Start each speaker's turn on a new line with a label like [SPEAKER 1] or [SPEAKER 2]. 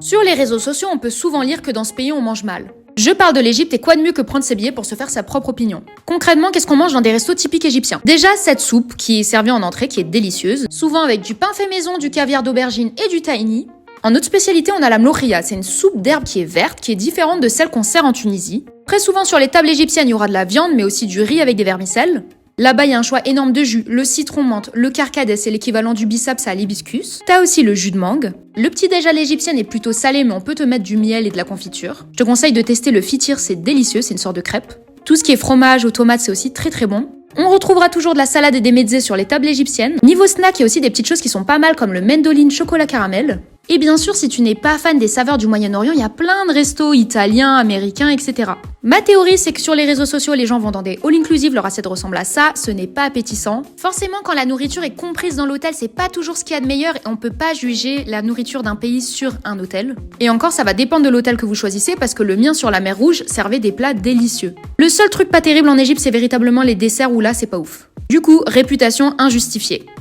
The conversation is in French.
[SPEAKER 1] Sur les réseaux sociaux, on peut souvent lire que dans ce pays, on mange mal. Je parle de l'Égypte et quoi de mieux que prendre ses billets pour se faire sa propre opinion. Concrètement, qu'est-ce qu'on mange dans des restos typiques égyptiens? Déjà, cette soupe qui est servie en entrée, qui est délicieuse, souvent avec du pain fait maison, du caviar d'aubergine et du tahini. En autre spécialité, on a la mlohria, c'est une soupe d'herbe qui est verte, qui est différente de celle qu'on sert en Tunisie. Très souvent sur les tables égyptiennes, il y aura de la viande, mais aussi du riz avec des vermicelles. Là-bas, il y a un choix énorme de jus, le citron menthe, le carcadès, c'est l'équivalent du bisaps à l'hibiscus. T'as aussi le jus de mangue. Le petit déj à l'égyptienne est plutôt salé, mais on peut te mettre du miel et de la confiture. Je te conseille de tester le fitir, c'est délicieux, c'est une sorte de crêpe. Tout ce qui est fromage aux tomates, c'est aussi très très bon. On retrouvera toujours de la salade et des mezzés sur les tables égyptiennes. Niveau snack, il y a aussi des petites choses qui sont pas mal comme le mendoline chocolat caramel. Et bien sûr, si tu n'es pas fan des saveurs du Moyen-Orient, il y a plein de restos italiens, américains, etc. Ma théorie, c'est que sur les réseaux sociaux, les gens vont dans des all-inclusive, leur assiette ressemble à ça, ce n'est pas appétissant. Forcément, quand la nourriture est comprise dans l'hôtel, c'est pas toujours ce qu'il y a de meilleur et on peut pas juger la nourriture d'un pays sur un hôtel. Et encore, ça va dépendre de l'hôtel que vous choisissez parce que le mien sur la mer Rouge servait des plats délicieux. Le seul truc pas terrible en Égypte, c'est véritablement les desserts où là, c'est pas ouf. Du coup, réputation injustifiée.